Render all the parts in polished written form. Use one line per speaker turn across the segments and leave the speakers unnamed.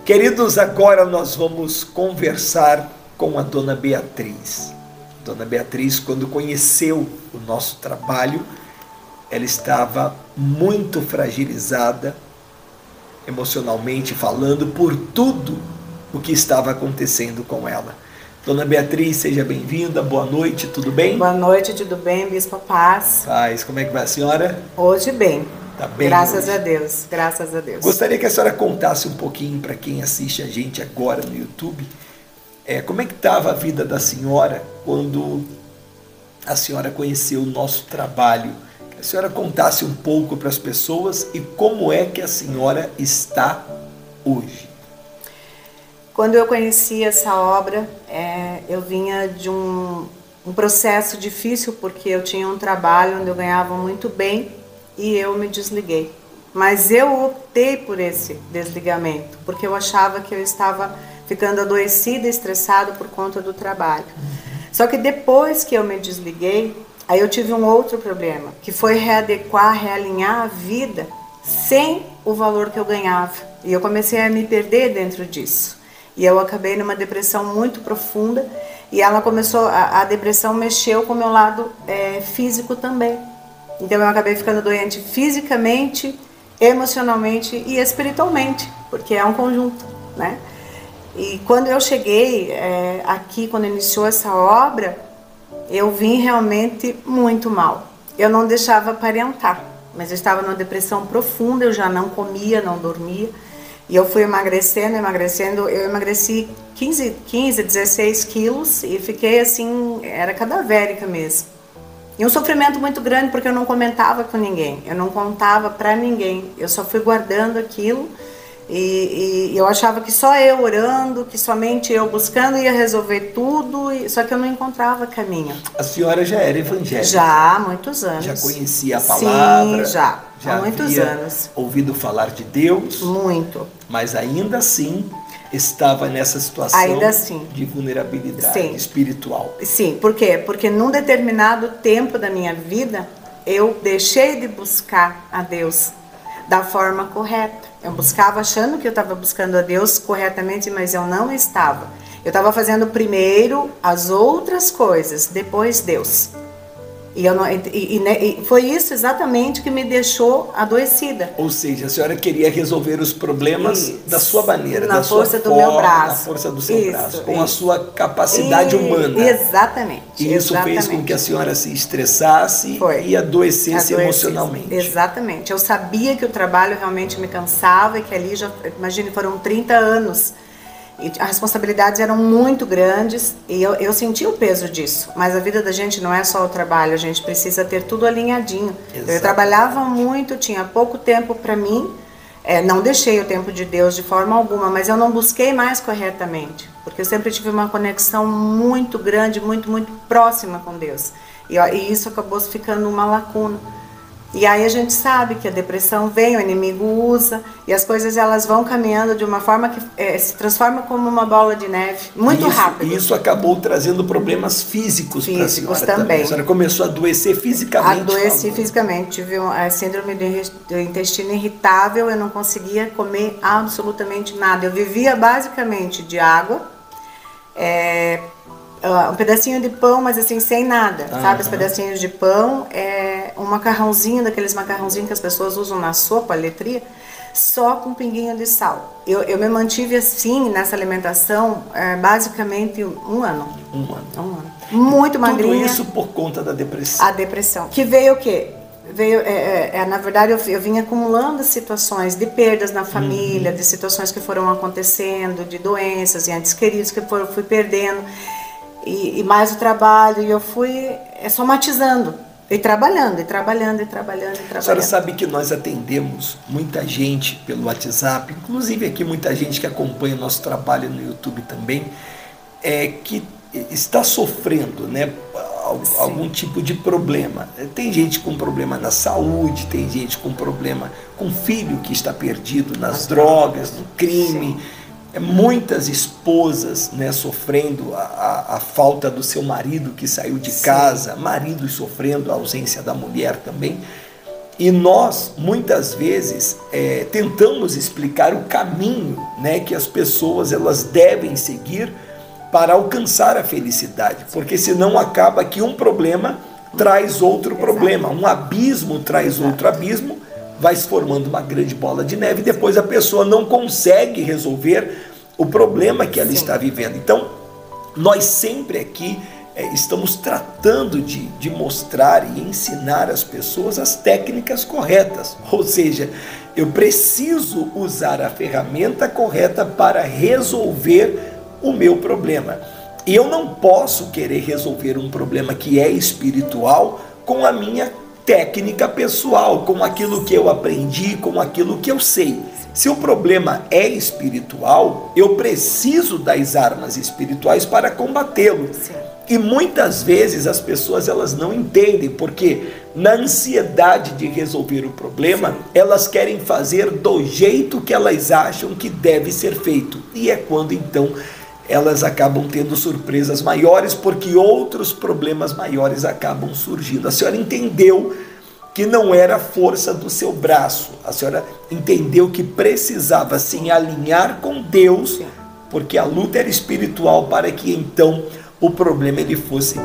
Queridos, agora nós vamos conversar com a Dona Beatriz. Dona Beatriz, quando conheceu o nosso trabalho, ela estava muito fragilizada, emocionalmente falando, por tudo o que estava acontecendo com ela. Dona Beatriz, seja bem-vinda, boa noite, tudo bem?
Boa noite, tudo bem, Bispo Paz?
Paz, como é que vai a senhora?
Hoje bem.
Tá bem?
Graças
hoje?
a Deus, graças a Deus.
Gostaria que a senhora contasse um pouquinho para quem assiste a gente agora no YouTube, como é que estava a vida da senhora quando a senhora conheceu o nosso trabalho. Que a senhora contasse um pouco para as pessoas e como é que a senhora está hoje.
Quando eu conheci essa obra, eu vinha de um processo difícil, porque eu tinha um trabalho onde eu ganhava muito bem e eu me desliguei. Mas eu optei por esse desligamento, porque eu achava que eu estava ficando adoecida e estressada por conta do trabalho. Só que depois que eu me desliguei, aí eu tive um outro problema, que foi readequar, realinhar a vida sem o valor que eu ganhava. E eu comecei a me perder dentro disso. E eu acabei numa depressão muito profunda, e ela começou, a depressão mexeu com o meu lado físico também. Então eu acabei ficando doente fisicamente, emocionalmente e espiritualmente, porque é um conjunto, né? E quando eu cheguei aqui, quando iniciou essa obra, eu vim realmente muito mal. Eu não deixava aparentar, mas eu estava numa depressão profunda, eu já não comia, não dormia. E eu fui emagrecendo, eu emagreci 15, 16 quilos e fiquei assim, era cadavérica mesmo. E um sofrimento muito grande, porque eu não comentava com ninguém, eu não contava para ninguém, eu só fui guardando aquilo e eu achava que só eu orando, que somente eu buscando ia resolver tudo, só que eu não encontrava caminho.
A senhora já era evangélica?
Já há muitos anos.
Já conhecia a palavra?
Sim, já há muitos anos.
Ouvido falar de Deus?
Muito.
Mas ainda assim estava nessa situação de vulnerabilidade espiritual.
Sim, por quê? Porque num determinado tempo da minha vida, eu deixei de buscar a Deus da forma correta. Eu buscava achando que eu estava buscando a Deus corretamente, mas eu não estava. Eu estava fazendo primeiro as outras coisas, depois Deus. E foi isso exatamente que me deixou adoecida.
Ou seja, a senhora queria resolver os problemas da sua maneira,
na força do meu braço.
Na força do seu braço, com a sua capacidade humana.
Exatamente.
E isso fez com que a senhora se estressasse e adoecesse emocionalmente.
Exatamente. Eu sabia que o trabalho realmente me cansava e que ali, imagine, foram 30 anos. E as responsabilidades eram muito grandes e eu senti o peso disso. Mas a vida da gente não é só o trabalho, a gente precisa ter tudo alinhadinho. Exato. Eu trabalhava muito, tinha pouco tempo para mim, não deixei o tempo de Deus de forma alguma, mas eu não busquei mais corretamente, porque eu sempre tive uma conexão muito grande, muito próxima com Deus. E isso acabou ficando uma lacuna. E aí a gente sabe que a depressão vem, o inimigo usa, e as coisas elas vão caminhando de uma forma que se transforma como uma bola de neve, muito rápido.
E isso acabou trazendo problemas físicos para a senhora também. A senhora começou a adoecer fisicamente.
Adoeci fisicamente, tive a síndrome do intestino irritável, eu não conseguia comer absolutamente nada. Eu vivia basicamente de água, um pedacinho de pão, mas assim, sem nada, sabe? Os pedacinhos de pão, um macarrãozinho, daqueles macarrãozinhos que as pessoas usam na sopa, letria, só com um pinguinho de sal. Eu me mantive assim, nessa alimentação, basicamente um ano.
Um ano.
Muito magrinha.
Tudo isso por conta da depressão.
A depressão. Que veio o quê? Na verdade, eu vim acumulando situações de perdas na família, de situações que foram acontecendo, de doenças e entes queridos que eu fui perdendo. E mais o trabalho, e eu fui somatizando, e trabalhando. A senhora
sabe que nós atendemos muita gente pelo WhatsApp, inclusive aqui muita gente que acompanha o nosso trabalho no YouTube também, que está sofrendo, né, algum tipo de problema. Tem gente com problema na saúde, tem gente com problema com filho que está perdido nas drogas, no crime. Sim. Muitas esposas, né, sofrendo a falta do seu marido que saiu de casa, maridos sofrendo a ausência da mulher também. E nós, muitas vezes, tentamos explicar o caminho, né, que as pessoas elas devem seguir para alcançar a felicidade, porque senão acaba que um problema traz outro problema, um abismo traz outro abismo, vai se formando uma grande bola de neve e depois a pessoa não consegue resolver o problema que ela está vivendo. Então, nós sempre aqui estamos tratando de mostrar e ensinar às pessoas as técnicas corretas, ou seja, eu preciso usar a ferramenta correta para resolver o meu problema. E eu não posso querer resolver um problema que é espiritual com a minha técnica pessoal, com aquilo que eu aprendi, com aquilo que eu sei. Se o problema é espiritual, eu preciso das armas espirituais para combatê-lo. E muitas vezes as pessoas elas não entendem, porque na ansiedade de resolver o problema, elas querem fazer do jeito que elas acham que deve ser feito. E é quando então elas acabam tendo surpresas maiores, porque outros problemas maiores acabam surgindo. A senhora entendeu que não era a força do seu braço, a senhora entendeu que precisava se alinhar com Deus, porque a luta era espiritual, para que então o problema ele fosse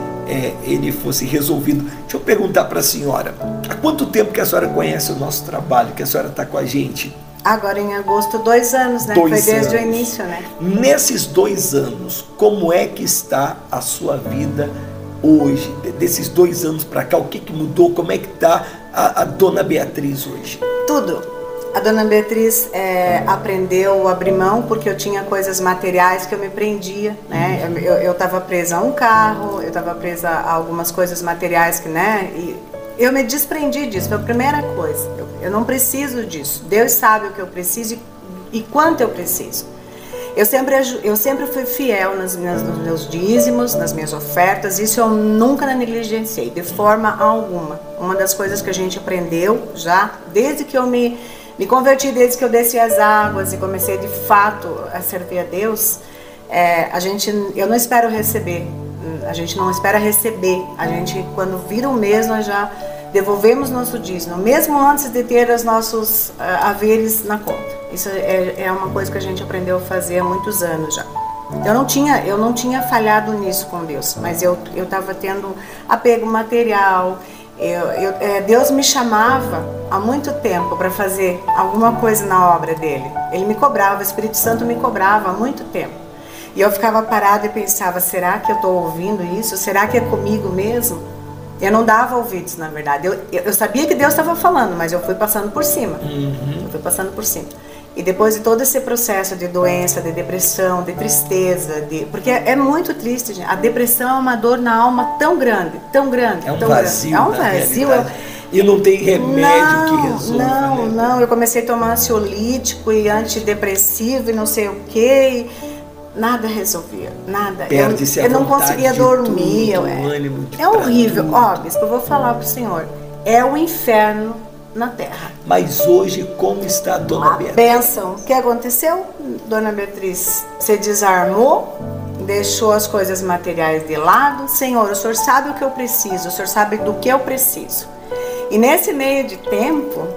resolvido. Deixa eu perguntar para a senhora, há quanto tempo que a senhora conhece o nosso trabalho, que a senhora está com a gente?
Agora em agosto, 2 anos, né? Foi desde o início, né?
Nesses 2 anos, como é que está a sua vida hoje? Desses 2 anos para cá, o que mudou? Como é que está a dona Beatriz hoje?
Tudo. A dona Beatriz aprendeu a abrir mão, porque eu tinha coisas materiais que eu me prendia, né? Eu estava presa a um carro, eu estava presa a algumas coisas materiais que, né? E eu me desprendi disso, foi a primeira coisa. Eu não preciso disso. Deus sabe o que eu preciso e quanto eu preciso. Eu sempre fui fiel nos meus dízimos, nas minhas ofertas. Isso eu nunca negligenciei, de forma alguma. Uma das coisas que a gente aprendeu já, desde que eu me converti, desde que eu desci as águas e comecei de fato a servir a Deus, eu não espero receber. A gente não espera receber. A gente, quando vira o mês, nós já devolvemos nosso dízimo, mesmo antes de ter os nossos haveres na conta. Isso é uma coisa que a gente aprendeu a fazer há muitos anos já. Eu não tinha falhado nisso com Deus, mas eu estava tendo apego material. Deus me chamava há muito tempo para fazer alguma coisa na obra dele. Ele me cobrava, o Espírito Santo me cobrava há muito tempo. E eu ficava parada e pensava, será que eu estou ouvindo isso? Será que é comigo mesmo? Eu não dava ouvidos, na verdade. Eu sabia que Deus estava falando, mas eu fui passando por cima. Eu fui passando por cima. E depois de todo esse processo de doença, de depressão, de tristeza, porque é muito triste, gente. A depressão é uma dor na alma tão grande, tão grande.
É um
tão
vazio,
grande. É um vazio.
E não tem remédio que resolva.
Não. Eu comecei a tomar ansiolítico e antidepressivo e não sei o quê. Nada resolvia, nada. Eu não conseguia dormir. É horrível. Ó, bispo, eu vou falar pro senhor. É o inferno na terra.
Mas hoje, como está a dona Beatriz?
Bênção. O que aconteceu? Dona Beatriz se desarmou, deixou as coisas materiais de lado. Senhor, o senhor sabe o que eu preciso, o senhor sabe do que eu preciso. E nesse meio de tempo,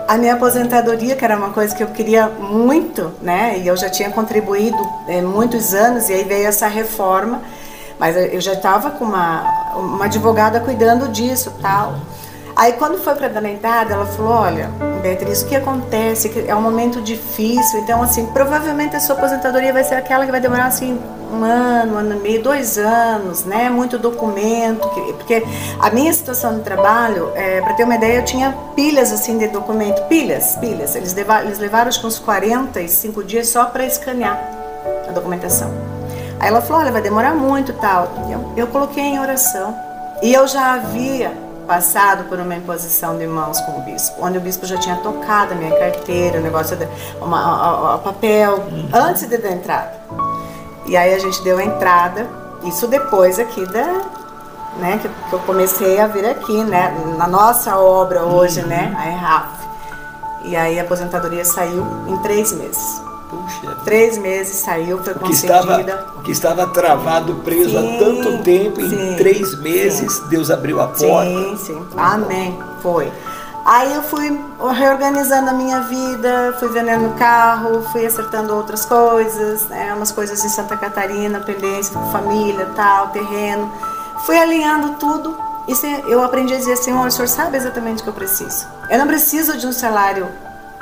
a minha aposentadoria, que era uma coisa que eu queria muito, né? E eu já tinha contribuído muitos anos, e aí veio essa reforma, mas eu já estava com uma advogada cuidando disso, tal. Aí quando foi para dar a entrada, ela falou, olha, Beatriz, o que acontece? É um momento difícil, então assim, provavelmente a sua aposentadoria vai ser aquela que vai demorar assim 1 ano, 1 ano e meio, 2 anos, né? Muito documento, porque a minha situação de trabalho, para ter uma ideia, eu tinha pilhas assim de documento, pilhas. Eles levaram acho que uns 45 dias só para escanear a documentação. Aí ela falou, olha, vai demorar muito e tal. Eu coloquei em oração. E eu já havia passado por uma imposição de mãos com o bispo, onde o bispo já tinha tocado a minha carteira, o negócio, o papel, antes de dar a entrada. E aí a gente deu a entrada, isso depois aqui né, que eu comecei a vir aqui, né, na nossa obra hoje, né, a ERAF. E aí a aposentadoria saiu em 3 meses. Puxa. 3 meses saiu, foi concedida.
O que estava travado, preso há tanto tempo, em 3 meses, Deus abriu a porta.
Sim. Amém. Foi. Aí eu fui reorganizando a minha vida, fui vendendo carro, fui acertando outras coisas, né? Umas coisas em Santa Catarina, pendência com família, tal, terreno. Fui alinhando tudo e eu aprendi a dizer, Senhor, o Senhor sabe exatamente o que eu preciso. Eu não preciso de um salário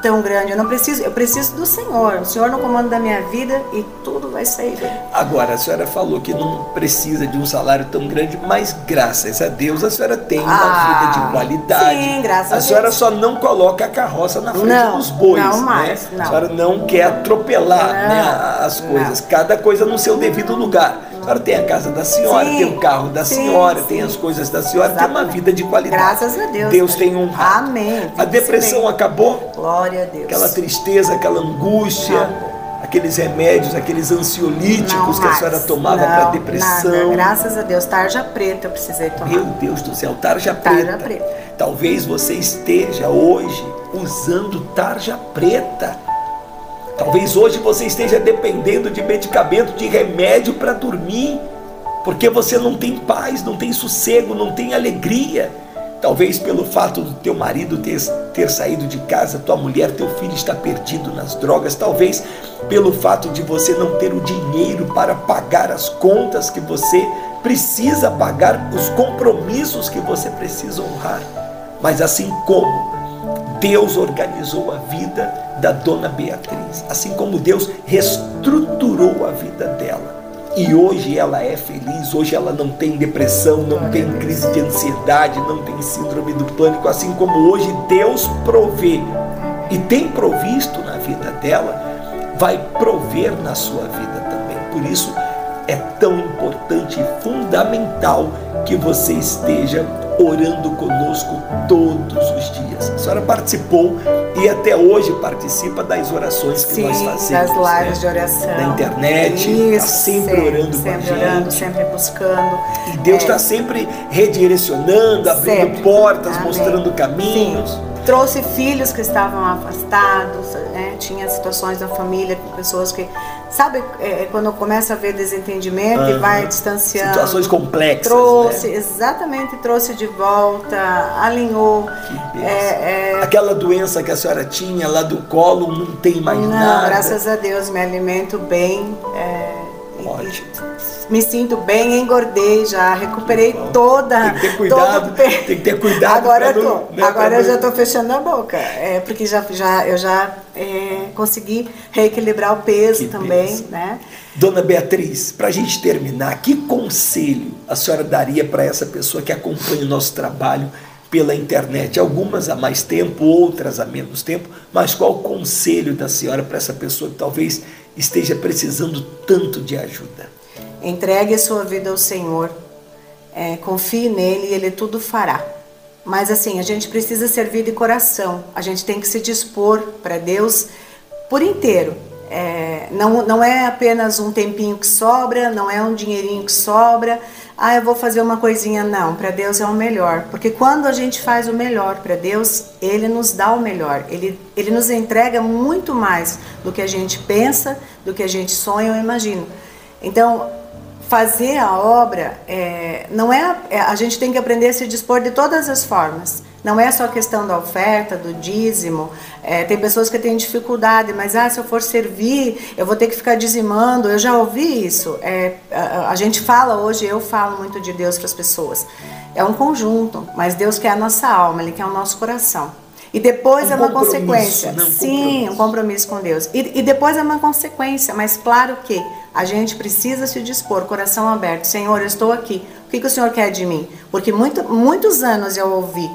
tão grande, eu preciso do Senhor. O Senhor no comando da minha vida e tudo vai sair bem.
Agora, a senhora falou que não precisa de um salário tão grande, mas graças a Deus a senhora tem uma vida de qualidade.
Sim, graças a Deus.
A senhora só não coloca a carroça na frente dos bois,
não mais,
né?
não.
A senhora não quer atropelar, né, as coisas, cada coisa no seu devido lugar. A senhora tem a casa da senhora,
sim,
tem o carro da senhora,
sim,
tem as coisas da senhora,
exatamente.
tem uma vida de qualidade.
Graças a Deus.
Deus tem honrado.
Amém.
A depressão acabou?
Glória a Deus.
Aquela tristeza, aquela angústia, aqueles remédios, aqueles ansiolíticos que a senhora tomava para depressão.
Nada. Graças a Deus, tarja preta eu precisei tomar.
Meu Deus do céu, tarja preta. Talvez você esteja hoje usando tarja preta. Talvez hoje você esteja dependendo de medicamento, de remédio para dormir, porque você não tem paz, não tem sossego, não tem alegria. Talvez pelo fato do teu marido ter saído de casa, tua mulher, teu filho está perdido nas drogas. Talvez pelo fato de você não ter o dinheiro para pagar as contas que você precisa pagar, os compromissos que você precisa honrar. Mas assim como Deus organizou a vida da dona Beatriz, assim como Deus reestruturou a vida dela, e hoje ela é feliz, hoje ela não tem depressão, não tem crise de ansiedade, não tem síndrome do pânico, assim como hoje Deus provê e tem provisto na vida dela, vai prover na sua vida também. Por isso é tão importante e fundamental que você esteja orando conosco todos os dias. A senhora participou e até hoje participa das orações que nós fazemos,
das lives de oração,
na internet, está sempre orando com a gente,
orando, sempre buscando,
e Deus está sempre redirecionando, abrindo portas, mostrando caminhos.
Sim. Trouxe filhos que estavam afastados, né? Tinha situações na família com pessoas que, sabe, quando começa a ver desentendimento e vai distanciando.
Situações complexas.
Trouxe,
né?
Exatamente, trouxe de volta, alinhou.
Aquela doença que a senhora tinha lá do colo, não tem mais nada.
Graças a Deus, me alimento bem.
Ótimo.
Me sinto bem, engordei já, recuperei toda.
Tem que ter cuidado, tem que ter cuidado.
Agora eu já estou fechando a boca, porque eu já consegui reequilibrar o peso também, né?
Dona Beatriz, para a gente terminar, que conselho a senhora daria para essa pessoa que acompanha o nosso trabalho pela internet? Algumas há mais tempo, outras há menos tempo, mas qual o conselho da senhora para essa pessoa que talvez esteja precisando tanto de ajuda?
Entregue a sua vida ao Senhor, confie nele e Ele tudo fará. Mas assim, a gente precisa servir de coração, a gente tem que se dispor para Deus por inteiro. Não é apenas um tempinho que sobra, não é um dinheirinho que sobra, eu vou fazer uma coisinha, não, para Deus é o melhor. Porque quando a gente faz o melhor para Deus, Ele nos dá o melhor, Ele nos entrega muito mais do que a gente pensa, do que a gente sonha ou imagina. Então, fazer a obra, a gente tem que aprender a se dispor de todas as formas. Não é só a questão da oferta, do dízimo. Tem pessoas que têm dificuldade, mas se eu for servir, eu vou ter que ficar dizimando. Eu já ouvi isso. A gente fala hoje, eu falo muito de Deus para as pessoas. É um conjunto, mas Deus quer a nossa alma, Ele quer o nosso coração. E depois é uma consequência. Sim, um compromisso com Deus. E depois é uma consequência, mas claro que a gente precisa se dispor, coração aberto. Senhor, eu estou aqui. O que o Senhor quer de mim? Porque muitos anos eu ouvi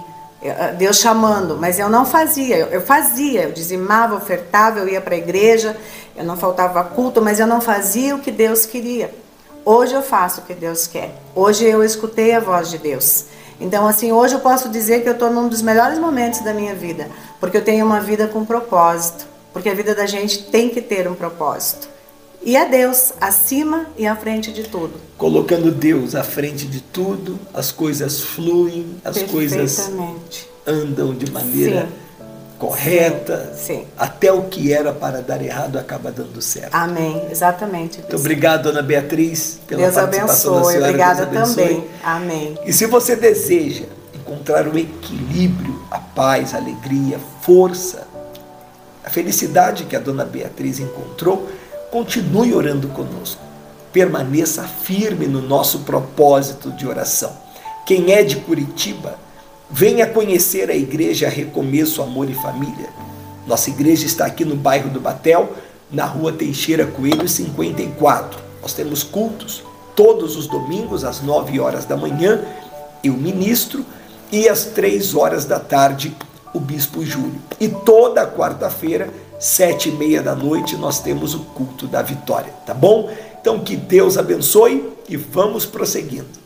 Deus chamando, mas eu não fazia. Eu dizimava, ofertava, eu ia para a igreja, eu não faltava culto, mas eu não fazia o que Deus queria. Hoje eu faço o que Deus quer. Hoje eu escutei a voz de Deus. Então, assim, hoje eu posso dizer que eu estou num dos melhores momentos da minha vida, porque eu tenho uma vida com propósito, porque a vida da gente tem que ter um propósito. E é Deus acima e à frente de tudo.
Colocando Deus à frente de tudo, as coisas fluem, as coisas andam de maneira correta.
Sim.
Até o que era para dar errado acaba dando certo.
Amém, exatamente.
Muito obrigado, Dona Beatriz, pela
Deus
participação
abençoe,
da senhora.
obrigada também. Amém.
E se você deseja encontrar o equilíbrio a paz, a alegria, força, a felicidade que a dona Beatriz encontrou. Continue orando conosco. Permaneça firme no nosso propósito de oração. Quem é de Curitiba, venha conhecer a Igreja Recomeço, Amor e Família. Nossa igreja está aqui no bairro do Batel, na rua Teixeira Coelho 54. Nós temos cultos todos os domingos às 9 horas da manhã, eu ministro, e às 3 horas da tarde o Bispo Júlio. E toda quarta-feira, 7h30 da noite, nós temos o culto da vitória, tá bom? Então que Deus abençoe e vamos prosseguindo.